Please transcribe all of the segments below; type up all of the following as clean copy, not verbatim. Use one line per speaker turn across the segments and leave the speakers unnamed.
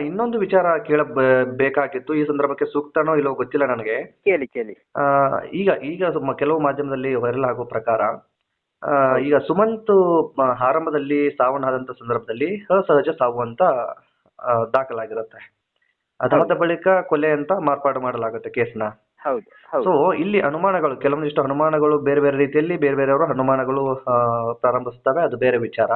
ಇನ್ನೊಂದು ವಿಚಾರ ಬೇಕಾಗಿತ್ತು. ಈ ಸಂದರ್ಭಕ್ಕೆ ಸೂಕ್ತನೋ ಇಲ್ಲವೋ ಗೊತ್ತಿಲ್ಲ ನನಗೆ.
ಕೇಳಿ ಕೇಳಿ.
ಆ, ಈಗ ಈಗ ಕೆಲವು ಮಾಧ್ಯಮದಲ್ಲಿ ವೈರಲ್ ಆಗೋ ಪ್ರಕಾರ,
ಹೌದು
ಈಗ ಸುಮಂತ್ ಆರಂಭದಲ್ಲಿ ಸಾವನ್ನಂತ ಸಂದರ್ಭದಲ್ಲಿ ಅಸಹಜ ಸಾವು ಅಂತ ದಾಖಲಾಗಿರುತ್ತೆ. ಅದಾದ
ಹೌದು
ಬಳಿಕ ಕೊಲೆ ಅಂತ ಮಾರ್ಪಾಡು ಮಾಡಲಾಗುತ್ತೆ ಕೇಸ್ನ.
ಹೌದು
ಸೊ
ಹೌದು
ಇಲ್ಲಿ ಅನುಮಾನಗಳು, ಕೆಲವೊಂದಿಷ್ಟು ಅನುಮಾನಗಳು ಬೇರೆ ಬೇರೆ ರೀತಿಯಲ್ಲಿ ಬೇರೆ ಬೇರೆಯವರು ಅನುಮಾನಗಳು ಪ್ರಾರಂಭಿಸ್ತವೆ, ಅದು ಬೇರೆ ವಿಚಾರ.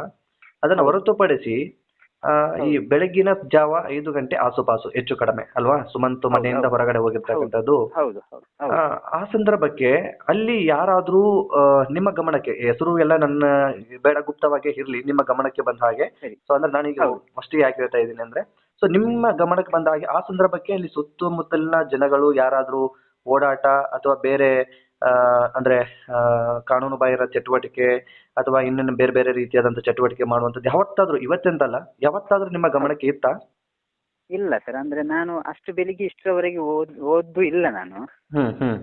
ಅದನ್ನು
ಹೌದು
ಹೊರತುಪಡಿಸಿ ಈ
ಹೌದು
ಬೆಳಗ್ಗಿನ ಜಾವ 5 ಗಂಟೆ ಆಸುಪಾಸು ಹೆಚ್ಚು ಕಡಿಮೆ ಅಲ್ವಾ ಸುಮಂತ್
ಹೌದು
ಮನೆಯಿಂದ
ಹೌದು
ಹೊರಗಡೆ
ಹೌದು
ಹೋಗಿರ್ತಕ್ಕಂಥದ್ದು.
ಹೌದು ಹೌದು
ಆ
ಹೌದು
ಆ ಸಂದರ್ಭಕ್ಕೆ ಅಲ್ಲಿ ಯಾರಾದ್ರೂ ನಿಮ್ಮ ಗಮನಕ್ಕೆ, ಹೆಸರು ಎಲ್ಲ ನನ್ನ ಬೇಡ ಗುಪ್ತವಾಗಿ ಇರ್ಲಿ, ನಿಮ್ಮ ಗಮನಕ್ಕೆ ಬಂದ ಹಾಗೆ.
ಸರಿ.
ಸೊ ಅಂದ್ರೆ ನಾನೀಗ
ಹೌದು
ಫಸ್ಟಿಗೆ ಯಾಕೆ ಹೇಳ್ತಾ ಇದ್ದೀನಿ ಅಂದ್ರೆ, ಸೊ ನಿಮ್ಮ ಗಮನಕ್ಕೆ ಬಂದ ಹಾಗೆ ಆ ಸಂದರ್ಭಕ್ಕೆ ಅಲ್ಲಿ ಸುತ್ತಮುತ್ತಲಿನ ಜನಗಳು ಯಾರಾದ್ರೂ ಓಡಾಟ ಅಥವಾ ಬೇರೆ ಆ, ಅಂದ್ರೆ ಆ, ಕಾನೂನು ಬಾಹಿರ ಚಟುವಟಿಕೆ ಅಥವಾ ಇನ್ನೇನು ಬೇರೆ ಬೇರೆ ರೀತಿಯಾದಂತ ಚಟುವಟಿಕೆ ಮಾಡುವಂತದ್ದು ಯಾವತ್ತಾದ್ರೂ, ಇವತ್ತೆಂತಲ್ಲ ಯಾವತ್ತಾದ್ರೂ ನಿಮ್ಮ
ಹೌದು.
ಗಮನಕ್ಕೆ ಇತ್ತಾ?
ಇಲ್ಲ ಸರ್, ಅಂದ್ರೆ ನಾನು ಅಷ್ಟು ಬೆಳಿಗ್ಗೆ ಇಷ್ಟರವರೆಗೆ ಓದ್ದು ಇಲ್ಲ ನಾನು.
ಹ್ಮ್.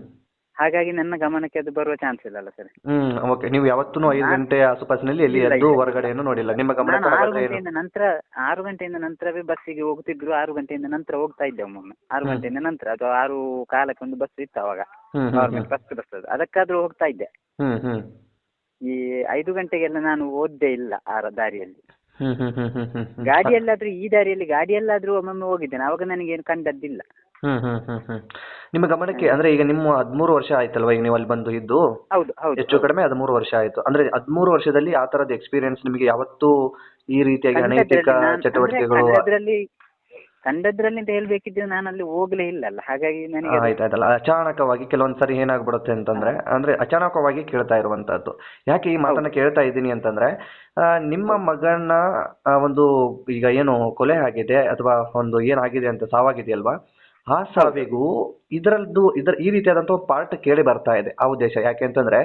ಹಾಗಾಗಿ ನನ್ನ ಗಮನಕ್ಕೆ ಅದು ಬರುವ ಚಾನ್ಸ್ ಇಲ್ಲಲ್ಲ ಸರ್.
ಓಕೆ. ನೀವು ಯಾವತ್ತೂ 5 ಗಂಟೆ ಆಸುಪಾಸಿನಲ್ಲಿ ಎಲ್ಲಿ
ಇಲ್ಲ
ಎದ್ದು
ಇಲ್ಲ ಇಲ್ಲ.
ಹೊರಗಡೆಯನ್ನು ನೋಡಿಲ್ಲ, ನಿಮ್ಮ
ನಾನು
ಗಮನಕ್ಕೆ ಹಾಗಾದ್ರೆ ಏನು?
6 ಗಂಟೆಯಿಂದ ನಂತರವೇ ಬಸ್ಸಿಗೆ ಹೋಗ್ತಿದ್ರು. 6 ಗಂಟೆಯಿಂದ ನಂತರ ಹೋಗ್ತಾ ಇದ್ದೆ ಒಮ್ಮೊಮ್ಮೆ. 6
ಹ್ಮ್
ಗಂಟೆಯಿಂದ ನಂತರ ಅಥವಾ 6:15 ಒಂದು ಬಸ್ ಇತ್ತು ಅವಾಗ.
ಹ್ಮ್ ಹ್ಮ್
ಗವರ್ಮೆಂಟ್ ಫಸ್ಟ್ ಬಸ್ ಅದು, ಅದಕ್ಕಾದ್ರೂ ಹೋಗ್ತಾ ಇದ್ದೆ.
ಹ್ಮ್ ಹ್ಮ್
ಈ 5 ಗಂಟೆಗೆಲ್ಲ ನಾನು ಓದ್ದೇ ಇಲ್ಲ ಆ ದಾರಿಯಲ್ಲಿ.
ಹ್ಮ್ ಹ್ಮ್ ಹ್ಮ್ ಹ್ಮ್ ಹ್ಮ್ ಹ್ಮ್
ಗಾಡಿಯಲ್ಲಾದ್ರೂ, ಈ ದಾರಿಯಲ್ಲಿ ಗಾಡಿಯಲ್ಲಾದ್ರೂ ಒಮ್ಮೊಮ್ಮೆ ಹೋಗಿದ್ದೇನೆ. ಅವಾಗ ನನಗೇನು ಕಂಡದ್ದಿಲ್ಲ.
ಹ್ಮ್ ಹ್ಮ್ ಹ್ಮ್ ಹ್ಮ್ ನಿಮ್ಮ ಗಮನಕ್ಕೆ ಅಂದ್ರೆ ಈಗ ನಿಮ್ಮ 13 ವರ್ಷ ಆಯ್ತಲ್ವಾ ಈಗ ನೀವು ಅಲ್ಲಿ ಬಂದು ಇದ್ದು?
ಹೌದು ಹೌದು
ಹೆಚ್ಚು
ಹೌದು.
ಕಡಿಮೆ 13 ವರ್ಷ ಆಯ್ತು. ಅಂದ್ರೆ 13 ವರ್ಷದಲ್ಲಿ ಆ ತರದ ಎಕ್ಸ್ಪೀರಿಯನ್ಸ್ ನಿಮಗೆ ಯಾವತ್ತೂ ಈ ರೀತಿಯಾಗಿ ಅನೈತಿಕ
ಕಂಡದ್ರಲ್ಲಿ ನಾನು ಅಂದ್ರೆ
ಚಟುವಟಿಕೆಗಳು?
ಕಂಡದ್ರಲ್ಲಿ ಅಂತ ಹೇಳ್ಬೇಕಿದ್ರೆ ನಾನು ಅಲ್ಲಿ ಹೋಗ್ಲೇ ಇಲ್ಲ ಅಲ್ಲ, ಹಾಗಾಗಿ ನನಗೆ ಅದು
ಆಯ್ತಾಯ್ತಲ್ಲ, ಅಚಾನಕವಾಗಿ ಕೆಲವೊಂದ್ ಸರಿ ಏನಾಗ್ಬಿಡುತ್ತೆ ಅಂತಂದ್ರೆ, ಅಂದ್ರೆ ಅಚಾನಕವಾಗಿ ಕೇಳ್ತಾ ಇರುವಂತದ್ದು. ಯಾಕೆ ಈ ಮಾತನ್ನ
ಹೌದು
ಕೇಳ್ತಾ ಇದ್ದೀನಿ ಅಂತಂದ್ರೆ, ನಿಮ್ಮ
ಹೌದು
ಮಗನ ಒಂದು ಈಗ ಏನು ಕೊಲೆ ಆಗಿದೆ ಅಥವಾ ಒಂದು ಏನಾಗಿದೆ ಅಂತ ಸಾವಾಗಿದೆಯಲ್ವಾ, ಆ
ಹೌದು
ಸಾವಿಗೂ ಈ ರೀತಿಯಾದಂತ ಒಂದು ಪಾರ್ಟ್ ಕೇಳಿ ಬರ್ತಾ ಇದೆ. ಆ ಉದ್ದೇಶ ಯಾಕೆ ಅಂತಂದ್ರೆ,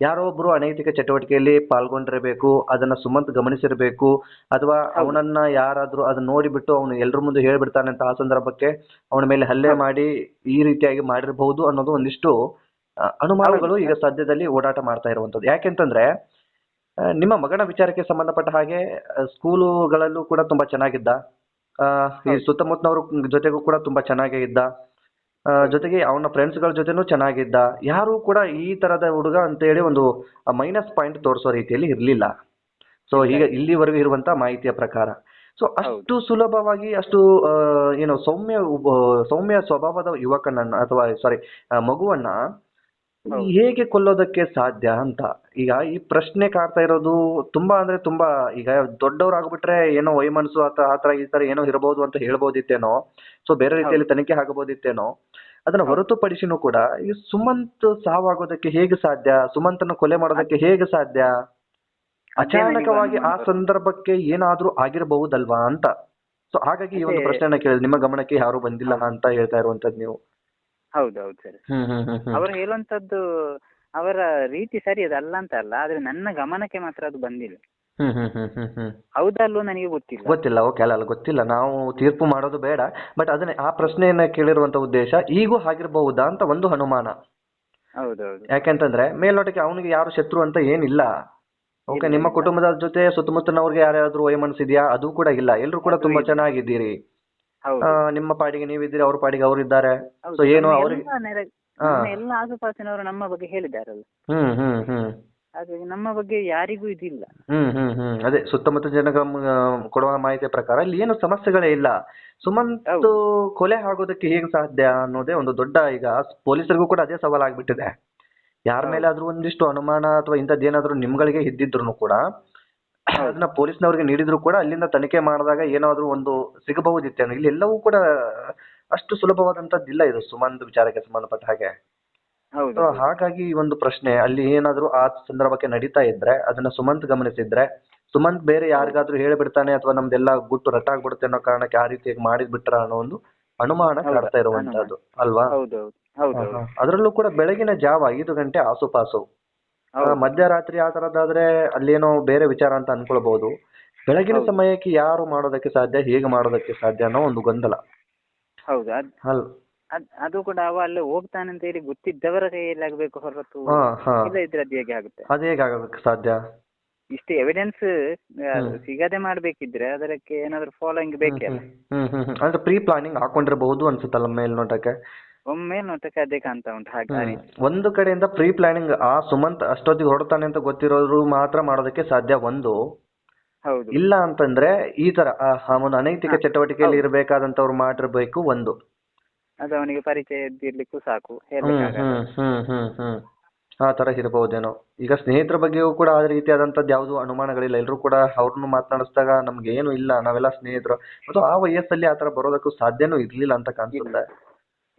ಯಾರೋ ಒಬ್ರು ಅನೈತಿಕ ಚಟುವಟಿಕೆಯಲ್ಲಿ ಪಾಲ್ಗೊಂಡಿರಬೇಕು, ಅದನ್ನ ಸುಮಂತ್ ಗಮನಿಸಿರ್ಬೇಕು, ಅಥವಾ
ಹೌದು
ಅವನನ್ನ ಯಾರಾದ್ರೂ ಅದನ್ನ ನೋಡಿಬಿಟ್ಟು ಅವನು ಎಲ್ರ ಮುಂದೆ ಹೇಳ್ಬಿಡ್ತಾನೆ ಅಂತ ಆ ಸಂದರ್ಭಕ್ಕೆ ಅವನ ಮೇಲೆ ಹಲ್ಲೆ
ಹೌದು
ಮಾಡಿ ಈ ರೀತಿಯಾಗಿ ಮಾಡಿರಬಹುದು ಅನ್ನೋದು ಒಂದಿಷ್ಟು
ಹೌದು
ಅನುಮಾನಗಳು ಈಗ ಸದ್ಯದಲ್ಲಿ ಓಡಾಟ ಮಾಡ್ತಾ ಇರುವಂತದ್ದು. ಯಾಕೆಂತಂದ್ರೆ, ನಿಮ್ಮ ಮಗನ ವಿಚಾರಕ್ಕೆ ಸಂಬಂಧಪಟ್ಟ ಹಾಗೆ ಸ್ಕೂಲುಗಳಲ್ಲೂ ಕೂಡ ತುಂಬಾ ಚೆನ್ನಾಗಿದ್ದ, ಈ
ಹೌದು
ಸುತ್ತಮುತ್ತನವ್ರ ಜೊತೆಗೂ ಕೂಡ ತುಂಬಾ ಚೆನ್ನಾಗೇ ಇದ್ದ,
ಹೌದು
ಜೊತೆಗೆ ಅವನ ಫ್ರೆಂಡ್ಸ್ಗಳ ಜೊತೆನೂ ಚೆನ್ನಾಗಿದ್ದ. ಯಾರು ಕೂಡ ಈ ತರದ ಹುಡುಗ ಅಂತ ಹೇಳಿ ಒಂದು ಮೈನಸ್ ಪಾಯಿಂಟ್ ತೋರಿಸೋ ರೀತಿಯಲ್ಲಿ ಇರ್ಲಿಲ್ಲ. ಸೊ
ಇಲ್ಲ
ಈಗ
ಇಲ್ಲ.
ಇಲ್ಲಿವರೆಗೂ ಇರುವಂತ ಮಾಹಿತಿಯ ಪ್ರಕಾರ, ಸೊ
ಹೌದು
ಅಷ್ಟು ಸುಲಭವಾಗಿ ಅಷ್ಟು ಏನು ಸೌಮ್ಯ ಸ್ವಭಾವದ ಯುವಕನನ್ನ ಅಥವಾ ಸಾರಿ ಮಗುವನ್ನ
ಹೌದು
ಹೇಗೆ ಕೊಲ್ಲೋದಕ್ಕೆ ಸಾಧ್ಯ ಅಂತ ಈಗ ಈ ಪ್ರಶ್ನೆ ಕಾಡ್ತಾ ಇರೋದು. ತುಂಬಾ ಅಂದ್ರೆ ತುಂಬಾ, ಈಗ ದೊಡ್ಡವರಾಗ್ಬಿಟ್ರೆ ಏನೋ ವೈಮನಸ್ಸು ಆತರ ಈ ತರ ಏನೋ ಇರಬಹುದು ಅಂತ ಹೇಳ್ಬೋದಿತ್ತೇನೋ, ಸೊ ಬೇರೆ
ಹೌದು
ರೀತಿಯಲ್ಲಿ ತನಿಖೆ ಆಗಬಹುದಿತ್ತೇನೋ. ಅದನ್ನ
ಹೌದು
ಹೊರತುಪಡಿಸಿನೂ ಕೂಡ ಈ ಸುಮಂತ್ ಸಾವಾಗೋದಕ್ಕೆ ಹೇಗೆ ಸಾಧ್ಯ, ಸುಮಂತನ ಕೊಲೆ
ಅದ್-
ಮಾಡೋದಕ್ಕೆ ಹೇಗೆ ಸಾಧ್ಯ?
ಅದೇ ನನಗೆ
ಅಚಾನಕವಾಗಿ ಆ
ಅನುಮಾನ ಬರುತ್ತೆ.
ಸಂದರ್ಭಕ್ಕೆ ಏನಾದ್ರೂ ಆಗಿರಬಹುದಲ್ವಾ ಅಂತ. ಸೊ ಹಾಗಾಗಿ ಈ
ಅದೇ.
ಒಂದು ಪ್ರಶ್ನೆನ ಕೇಳಿದ್ರೆ, ನಿಮ್ಮ ಗಮನಕ್ಕೆ ಯಾರು ಬಂದಿಲ್ಲ
ಹೌದು
ಅಂತ ಹೇಳ್ತಾ ಇರುವಂತದ್ದು ನೀವು.
ಹೌದು ಹೌದು ಸರಿ.
ಹ್ಮ್ ಹ್ಮ್ ಹ್ಮ್ ಹ್ಮ್
ಅವರು ಹೇಳುವಂತದ್ದು ಅವರ ರೀತಿ ಸರಿ ಅದಲ್ಲ ಅಂತ ಅಲ್ಲ, ಆದ್ರೆ ನನ್ನ ಗಮನಕ್ಕೆ ಮಾತ್ರ ಅದು ಬಂದಿಲ್ಲ.
ಹ್ಮ್ ಹ್ಮ್ ಹ್ಮ್ ಹ್ಮ್ ಹ್ಮ್
ಹೌದಲ್ವೋ ನನಗೆ ಗೊತ್ತಿಲ್ಲ.
ಗೊತ್ತಿಲ್ಲ. ಓಕೆ, ಅಲ್ಲ ಗೊತ್ತಿಲ್ಲ, ನಾವು ತೀರ್ಪು ಮಾಡೋದು ಬೇಡ. ಬಟ್ ಅದನ್ನೇ ಆ ಪ್ರಶ್ನೆಯನ್ನ ಕೇಳಿರುವಂತ ಉದ್ದೇಶ ಈಗೂ ಆಗಿರಬಹುದಾ ಅಂತ ಒಂದು ಅನುಮಾನ.
ಹೌದೌದು.
ಯಾಕೆಂತಂದ್ರೆ ಮೇಲ್ನೋಟಕ್ಕೆ ಅವನಿಗೆ ಯಾರು ಶತ್ರು ಅಂತ ಏನಿಲ್ಲ. ಓಕೆ,
ಇಲ್ಲ
ನಿಮ್ಮ
ಇಲ್ಲ.
ಕುಟುಂಬದ ಜೊತೆ ಸುತ್ತಮುತ್ತಲಿನವ್ರಿಗೆ ಯಾರ್ಯಾದ್ರೂ ವೈಮನಸ್ಸಿದ್ಯಾ ಅದು ಕೂಡ ಇಲ್ಲ, ಎಲ್ರು ಕೂಡ
ಅದು
ತುಂಬಾ
ಇಲ್ಲ.
ಚೆನ್ನಾಗಿದ್ದೀರಿ.
ಹೌದು
ನಿಮ್ಮ ಪಾಡಿಗೆ ನೀವಿದ್ದೀರಿ, ಅವ್ರ ಪಾಡಿಗೆ ಅವರಿದ್ದಾರೆ. ಸೊ
ಹೌದು.
ಏನು ಅವ್ರಿಗೆ ಹಾ
ನಮ್ಮ ಎಲ್ಲ ಆಸುಪಾಸಿನವರು ನಮ್ಮ ಬಗ್ಗೆ ಹೇಳಿದಾರಲ್ಲ,
ಹ್ಮ್ ಹ್ಮ್ ಹ್ಮ್
ಹಾಗಾಗಿ ನಮ್ಮ ಬಗ್ಗೆ ಯಾರಿಗೂ ಇದಿಲ್ಲ.
ಅದೇ ಸುತ್ತಮುತ್ತ ಜನ ಕೊಡುವ ಮಾಹಿತಿಯ ಪ್ರಕಾರ ಇಲ್ಲಿ ಏನು ಸಮಸ್ಯೆಗಳೇ ಇಲ್ಲ. ಸುಮಂತ್
ಹೌದು
ಕೊಲೆ ಆಗೋದಕ್ಕೆ ಹೇಗೆ ಸಾಧ್ಯ ಅನ್ನೋದೇ ಒಂದು ದೊಡ್ಡ, ಈಗ ಪೊಲೀಸರಿಗೂ ಕೂಡ ಅದೇ ಸವಾಲಾಗ್ಬಿಟ್ಟಿದೆ. ಯಾರ ಮೇಲೆ
ಹೌದು
ಆದ್ರೂ ಒಂದಿಷ್ಟು ಅನುಮಾನ ಅಥವಾ ಇಂಥದ್ದೇನಾದ್ರೂ ನಿಮ್ಗಳಿಗೆ ಇದ್ದಿದ್ರು ಕೂಡ
ಹೌದು
ಅದನ್ನ ಪೊಲೀಸ್ನವ್ರಿಗೆ ನೀಡಿದ್ರು ಕೂಡ ಅಲ್ಲಿಂದ ತನಿಖೆ ಮಾಡಿದಾಗ ಏನಾದ್ರೂ ಒಂದು ಸಿಗಬಹುದಿತ್ತೇನೋ. ಇಲ್ಲಿ ಎಲ್ಲವೂ ಕೂಡ ಅಷ್ಟು ಸುಲಭವಾದಂತದ್ದಿಲ್ಲ ಇದು ಸುಮಂತ್ ವಿಚಾರಕ್ಕೆ ಸಂಬಂಧಪಟ್ಟ ಹಾಗೆ.
ಹೌದು
ಸೊ
ಹೌದು
ಹಾಗಾಗಿ ಈ ಒಂದು ಪ್ರಶ್ನೆ, ಅಲ್ಲಿ ಏನಾದ್ರೂ ಆ ಸಂದರ್ಭಕ್ಕೆ ನಡೀತಾ ಇದ್ರೆ ಅದನ್ನ ಸುಮಂತ್ ಗಮನಿಸಿದ್ರೆ, ಸುಮಂತ್ ಬೇರೆ
ಹೌದು
ಯಾರಿಗಾದ್ರೂ ಹೇಳ್ಬಿಡ್ತಾನೆ ಅಥವಾ ನಮ್ದೆಲ್ಲ ಗುಟ್ಟು ರಟ್ಟಾಗ್ಬಿಡುತ್ತೆ ಅನ್ನೋ ಕಾರಣಕ್ಕೆ ಆ ರೀತಿಯಾಗಿ ಮಾಡಿದ್ಬಿಟ್ರ ಅನ್ನೋ ಒಂದು ಅನುಮಾನ
ಹೌದಾ
ಕಾಡ್ತಾ
ಅನುಮಾನ.
ಇರುವಂತಹದ್ದು ಅಲ್ವಾ?
ಹೌದೌದು ಹೌದೌದು
ಅದರಲ್ಲೂ ಕೂಡ ಬೆಳಗಿನ ಜಾವ 5 ಗಂಟೆ ಆಸುಪಾಸು,
ಹೌದು
ಮಧ್ಯರಾತ್ರಿ ಆ ತರದಾದ್ರೆ ಅಲ್ಲೇನೋ ಬೇರೆ ವಿಚಾರ ಅಂತ ಅನ್ಕೊಳ್ಬಹುದು. ಬೆಳಗಿನ
ಹೌದು
ಸಮಯಕ್ಕೆ ಯಾರು ಮಾಡೋದಕ್ಕೆ ಸಾಧ್ಯ, ಹೇಗೆ ಮಾಡೋದಕ್ಕೆ ಸಾಧ್ಯ ಅನ್ನೋ ಒಂದು ಗೊಂದಲ
ಹೌದು.
ಅಲ್
ಅದು ಕೂಡ ಅವ ಅಲ್ಲೇ ಹೋಗ್ತಾನೆ ಅಂತ ಹೇಳಿ ಗೊತ್ತಿದ್ದವರ ಕೈಯಲ್ಲಿ ಆಗ್ಬೇಕು ಹೊರತು
ಹಾ ಹಾ
ಇಲ್ಲ ಇದ್ರೆ ಅದು ಹೇಗೆ ಆಗುತ್ತೆ.
ಅದ್ ಹೇಗೆ ಆಗೋದಕ್ಕೆ ಸಾಧ್ಯ?
ಇಷ್ಟು ಎವಿಡೆನ್ಸ್ ಸಿಗದೆ ಮಾಡ್ಬೇಕಿದ್ರೆ ಅದಕ್ಕೆ ಏನಾದ್ರು ಫಾಲೋಯಿಂಗ್ ಬೇಕೇ ಅಲ್ಲ.
ಅಂದ್ರೆ ಪ್ರೀ ಪ್ಲಾನಿಂಗ್ ಹಾಕೊಂಡಿರಬಹುದು ಅನ್ಸುತ್ತಲ್ಲ ಮೇಲ್ನೋಟಕ್ಕೆ.
ಒಮ್ಮೆ ನೋಟಕ್ಕೆ ಅದೇ ಕಾಣ್ತಾ ಉಂಟು ಹಾಗೆ ಆ ರೀತಿ.
ಒಂದು ಕಡೆಯಿಂದ ಪ್ರೀ ಪ್ಲಾನಿಂಗ್ ಆ ಸುಮಂತ್ ಅಷ್ಟೊತ್ತಿಗೆ ಹೊರಡ್ತಾನೆ ಅಂತ ಗೊತ್ತಿರೋರು ಮಾತ್ರ ಮಾಡೋದಕ್ಕೆ ಸಾಧ್ಯ ಒಂದು.
ಹೌದು.
ಇಲ್ಲ ಅಂತಂದ್ರೆ ಈ ತರ ಆ ಒಂದು ಅನೈತಿಕ
ಹಾ,
ಚಟುವಟಿಕೆಯಲ್ಲಿ
ಹೌದು.
ಇರಬೇಕಾದಂತವ್ರು ಮಾಡಿರ್ಬೇಕು ಒಂದು.
ಅದು ಅವನಿಗೆ ಪರಿಚಯ ಇದ್ದಿರ್ಲಿಕ್ಕೂ ಸಾಕು,
ಹ್ಮ್
ಹೇಳ್ಲಿಕ್ಕಾಗಲ್ಲ.
ಹ್ಮ್ ಹ್ಮ್ ಹ್ಮ್ ಹ್ಮ್ ಆ ತರ ಇರಬಹುದೇನೋ. ಈಗ ಸ್ನೇಹಿತರ ಬಗ್ಗೆಯೂ ಕೂಡ ಆ ರೀತಿಯಾದಂತದ್ದು ಯಾವ್ದು ಅನುಮಾನಗಳಿಲ್ಲ. ಎಲ್ಲರೂ ಕೂಡ ಅವ್ರನ್ನು ಮಾತನಾಡಿಸಿದಾಗ ನಮ್ಗೆ ಏನು ಇಲ್ಲ, ನಾವೆಲ್ಲ ಸ್ನೇಹಿತರು. ಮತ್ತು ಆ ವಯಸ್ಸಲ್ಲಿ ಆತರ ಬರೋದಕ್ಕೂ ಸಾಧ್ಯನೂ ಇರ್ಲಿಲ್ಲ ಅಂತ
ಇಲ್ಲ
ಕಾಣಿಸುತ್ತೆ.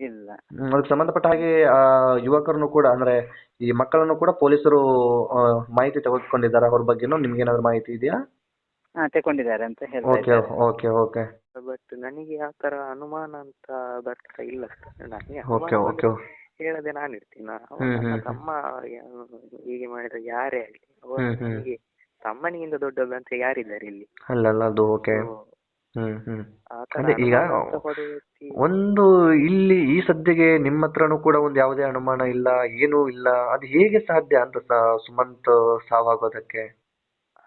ಇಲ್ಲ.
ಅದಕ್ಕೆ ಸಂಬಂಧಪಟ್ಟ ಹಾಗೆ ಆ ಯುವಕರನ್ನು ಕೂಡ ಅಂದ್ರೆ ಈ ಮಕ್ಕಳನ್ನು ಕೂಡ ಪೊಲೀಸರು ಮಾಹಿತಿ ತೆಗೆದುಕೊಂಡಿದ್ದಾರೆ. ಅವ್ರ ಬಗ್ಗೆನೂ ನಿಮ್ಗೆ ಏನಾದ್ರು ಮಾಹಿತಿ ಇದೆಯಾ?
ಹಾ, ತಗೊಂಡಿದ್ದಾರೆ ಅಂತ ಹೇಳ್ತಾ
ಓಕೆ
ಇದ್ದಾರೆ.
ಓಕೆ ಓಕೆ
ಬಟ್ ನನಗೆ ಆ ತರ ಅನುಮಾನ ಅಂತ ಬರ್ತಾ ಇಲ್ಲ ಸರ್. ನನಗೆ
ಓಕೆ
ಅನುಮಾನ
ಓಕೆ
ಬಂದ್ರೆ ಹೇಳದೆ ನಾನಿರ್ತೀನ. ಅವನ
ಹ್ಮ್
ನನ್ನ
ಹ್ಮ್
ತಮ್ಮ ಹೀಗೆ ಮಾಡಿದ್ರೆ ಯಾರೇ ಆಗಲಿ ಅವರು
ಹ್ಮ್ ಹ್ಮ್
ನನಗೆ ತಮ್ಮನಿಗಿಂತ ದೊಡ್ಡದು ಅಂತ ಯಾರಿದ್ದಾರೆ ಇಲ್ಲಿ?
ಅಲ್ಲಲ್ಲ ಅದು ಓಕೆ.
So,
ಹ್ಮ್
ಆ ತರ
ಅದೇ ಈಗ
ಅನುಮಾನ ಅಂತ ಹೋದ ವ್ಯಕ್ತಿ
ಒಂದು ಇಲ್ಲಿ ಈ ಸದ್ಯಗೆ ನಿಮ್ಮ ಹತ್ರನೂ ಕೂಡ ಒಂದು ಯಾವುದೇ ಅನುಮಾನ ಇಲ್ಲ, ಏನೂ ಇಲ್ಲ. ಅದು ಹೇಗೆ ಸಾಧ್ಯ ಅಂತ ಸುಮಂತ್ ಸಾವಾಗೋದಕ್ಕೆ?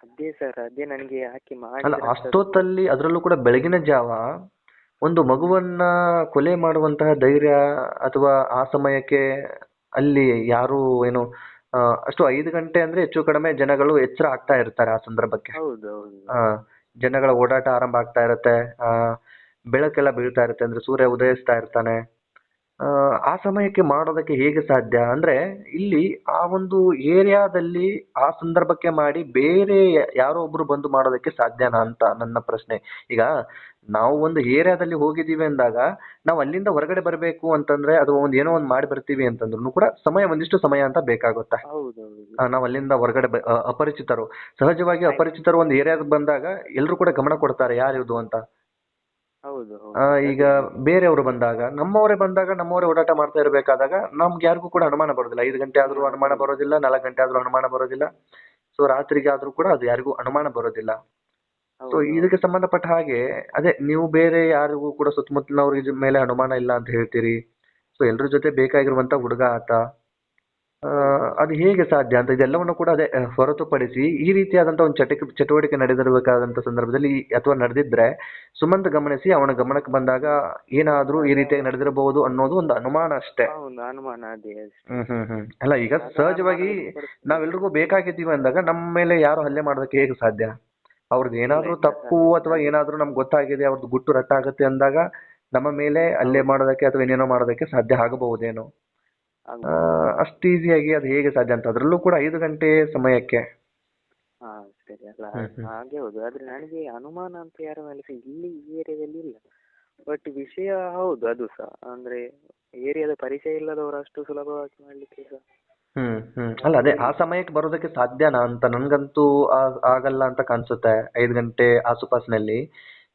ಅದೇ ಸರ್, ಅದೇ ನನಗೆ ಯಾಕೆ
ಅಲ್ಲ
ಮಾಡಿದ್ರೆ ಅಂತ
ಅಷ್ಟೊತ್ತಲ್ಲಿ ಅದರಲ್ಲೂ ಕೂಡ ಬೆಳಗಿನ ಜಾವ ಒಂದು ಮಗುವನ್ನ ಕೊಲೆ ಮಾಡುವಂತಹ ಧೈರ್ಯ ಅಥವಾ ಆ ಸಮಯಕ್ಕೆ ಅಲ್ಲಿ ಯಾರು ಏನು ಅಷ್ಟು 5 ಗಂಟೆ ಅಂದ್ರೆ ಹೆಚ್ಚು ಕಡಿಮೆ ಜನಗಳು ಎಚ್ಚರ ಆಗ್ತಾ ಇರ್ತಾರೆ ಆ ಸಂದರ್ಭಕ್ಕೆ.
ಹೌದು ಹೌದು.
ಆ ಜನಗಳ ಓಡಾಟ ಆರಂಭ ಆಗ್ತಾ ಇರತ್ತೆ. ಬೆಳಕೆಲ್ಲ ಬೀಳ್ತಾ ಇರುತ್ತೆ, ಅಂದ್ರೆ ಸೂರ್ಯ ಉದಯಿಸ್ತಾ ಇರ್ತಾನೆ. ಆ ಸಮಯಕ್ಕೆ ಮಾಡೋದಕ್ಕೆ ಹೇಗೆ ಸಾಧ್ಯ? ಅಂದ್ರೆ ಇಲ್ಲಿ ಆ ಒಂದು ಏರಿಯಾದಲ್ಲಿ ಆ ಸಂದರ್ಭಕ್ಕೆ ಮಾಡಿ ಬೇರೆ ಯಾರೋ ಒಬ್ರು ಬಂದು ಮಾಡೋದಕ್ಕೆ ಸಾಧ್ಯನಾ ಅಂತ ನನ್ನ ಪ್ರಶ್ನೆ. ಈಗ ನಾವು ಒಂದು ಏರಿಯಾದಲ್ಲಿ ಹೋಗಿದ್ದೀವಿ ಅಂದಾಗ ನಾವು ಅಲ್ಲಿಂದ ಹೊರಗಡೆ ಬರಬೇಕು ಅಂತಂದ್ರೆ ಅದು ಒಂದು ಏನೋ ಒಂದು ಮಾಡಿ ಬರ್ತೀವಿ ಅಂತಂದ್ರು ಕೂಡ ಒಂದಿಷ್ಟು ಸಮಯ ಅಂತ ಬೇಕಾಗುತ್ತೆ.
ಹೌದು ಹೌದು.
ನಾವು ಅಲ್ಲಿಂದ ಹೊರಗಡೆ ಅಪರಿಚಿತರು, ಸಹಜವಾಗಿ ಅಪರಿಚಿತರು ಒಂದು ಏರಿಯಾಗೆ ಬಂದಾಗ ಎಲ್ಲರೂ ಕೂಡ ಗಮನ ಕೊಡ್ತಾರೆ ಯಾರಿದು ಅಂತ.
ಹೌದು
ಈಗ ಬೇರೆಯವರು ಬಂದಾಗ ನಮ್ಮವರೇ ಓಡಾಟ ಮಾಡ್ತಾ ಇರಬೇಕಾದಾಗ ನಮ್ಗೆ ಯಾರಿಗೂ ಕೂಡ ಅನುಮಾನ ಬರೋದಿಲ್ಲ. 5 ಗಂಟೆ ಆದ್ರೂ ಅನುಮಾನ ಬರೋದಿಲ್ಲ, 4 ಗಂಟೆ ಆದ್ರೂ ಅನುಮಾನ ಬರೋದಿಲ್ಲ. ಸೊ ರಾತ್ರಿಗೆ ಆದ್ರೂ ಕೂಡ ಅದು ಯಾರಿಗೂ ಅನುಮಾನ ಬರೋದಿಲ್ಲ. ಸೊ ಇದಕ್ಕೆ ಸಂಬಂಧಪಟ್ಟ ಹಾಗೆ ಅದೇ ನೀವು ಬೇರೆ ಯಾರಿಗೂ ಕೂಡ ಸುತ್ತಮುತ್ತಲಿನವ್ರ ಮೇಲೆ ಅನುಮಾನ ಇಲ್ಲ ಅಂತ ಹೇಳ್ತೀರಿ. ಸೊ ಎಲ್ರ ಜೊತೆ ಬೇಕಾಗಿರುವಂತ ಹುಡುಗ ಆತ. ಅದು ಹೇಗೆ ಸಾಧ್ಯ ಅಂತ ಇದೆಲ್ಲವನ್ನು ಕೂಡ ಅದೇ ಹೊರತುಪಡಿಸಿ ಈ ರೀತಿಯಾದಂತ ಒಂದು ಚಟುವಟಿಕೆ ನಡೆದಿರಬೇಕಾದಂತ ಸಂದರ್ಭದಲ್ಲಿ ಅಥವಾ ನಡೆದಿದ್ರೆ ಸುಮಂತ್ ಗಮನಿಸಿ ಅವನ ಗಮನಕ್ಕೆ ಬಂದಾಗ ಏನಾದ್ರೂ ಈ ರೀತಿಯಾಗಿ ನಡೆದಿರಬಹುದು ಅನ್ನೋದು ಒಂದು ಅನುಮಾನ ಅಷ್ಟೇ.
ಅನುಮಾನ ಅದೇ.
ಅಲ್ಲ ಈಗ ಸಹಜವಾಗಿ ನಾವೆಲ್ರಿಗೂ ಬೇಕಾಗಿದ್ದೀವಿ ಅಂದಾಗ ನಮ್ಮ ಮೇಲೆ ಯಾರು ಹಲ್ಲೆ ಮಾಡೋದಕ್ಕೆ ಹೇಗೆ ಸಾಧ್ಯ? ಅವ್ರದ್ದು ಏನಾದ್ರೂ ತಪ್ಪು ಅಥವಾ ಏನಾದ್ರೂ ನಮ್ಗೆ ಗೊತ್ತಾಗಿದೆ, ಅವ್ರದ್ದು ಗುಟ್ಟು ರಟ್ಟಾಗುತ್ತೆ ಅಂದಾಗ ನಮ್ಮ ಮೇಲೆ ಹಲ್ಲೆ ಮಾಡೋದಕ್ಕೆ ಅಥವಾ ಏನೇನೋ ಮಾಡೋದಕ್ಕೆ ಸಾಧ್ಯ ಆಗಬಹುದೇನೋ. ಅಷ್ಟು ಈಸಿಯಾಗಿ ಅದು ಹೇಗೆ ಸಾಧ್ಯ ಅಂತ, ಅದ್ರಲ್ಲೂ ಕೂಡ 5 ಗಂಟೆ ಸಮಯಕ್ಕೆ.
ಹಾ ಸರಿ, ಅಲ್ಲ ಹಾಗೆ ಹೌದು. ಆದ್ರೆ ನನಗೆ ಅನುಮಾನ ಅಂತ ಯಾರ ಮೇಲೆ ಇಲ್ಲಿ ಈ ಏರಿಯಾದಲ್ಲಿ ಇಲ್ಲ. ಬಟ್ ವಿಷಯ ಹೌದು ಅದು ಸಹ, ಅಂದ್ರೆ ಏರಿಯಾದ ಪರಿಚಯ ಇಲ್ಲದವರು ಅಷ್ಟು ಸುಲಭವಾಗಿ ಮಾಡ್ಲಿಕ್ಕೆ ಸಹ.
ಅಲ್ಲ ಅದೇ ಆ ಸಮಯಕ್ಕೆ ಬರೋದಕ್ಕೆ ಸಾಧ್ಯನಾ ಅಂತ ನನ್ಗಂತೂ ಆಗಲ್ಲ ಅಂತ ಕಾಣಿಸುತ್ತೆ. 5 ಗಂಟೆ ಆಸುಪಾಸಿನಲ್ಲಿ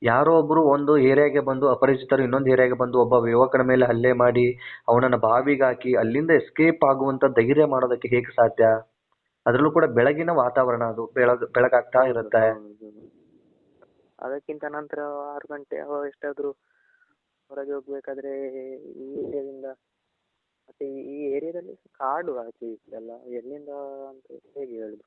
ಯಾರೋ ಒಬ್ರು ಒಂದು ಏರಿಯಾಗೆ ಬಂದು ಅಪರಿಚಿತರು ಇನ್ನೊಂದು ಏರಿಯಾಗೆ ಬಂದು ಒಬ್ಬ ಯುವಕನ ಮೇಲೆ ಹಲ್ಲೆ ಮಾಡಿ ಅವನನ್ನ ಬಾವಿಗೆ ಹಾಕಿ ಅಲ್ಲಿಂದ ಎಸ್ಕೇಪ್ ಆಗುವಂತ ಧೈರ್ಯ ಮಾಡೋದಕ್ಕೆ ಹೇಗೆ ಸಾಧ್ಯ? ಅದ್ರಲ್ಲೂ ಕೂಡ ಬೆಳಗಿನ ವಾತಾವರಣ, ಅದು ಬೆಳಗಾಗ್ತಾ ಇರುತ್ತೆ.
ಅದಕ್ಕಿಂತ ನಂತರ 6 ಗಂಟೆ ಎಷ್ಟಾದ್ರೂ ಹೊರಗೆ ಹೋಗ್ಬೇಕಾದ್ರೆ ಈ ಏರಿಯಾದಿಂದ ಮತ್ತೆ ಈ ಏರಿಯಾದಲ್ಲಿ ಕಾಡು ಆಚೆ ಇತ್ತಲ್ಲ, ಎಲ್ಲಿಂದ ಅಂತ ಹೇಗೆ ಹೇಳುದು?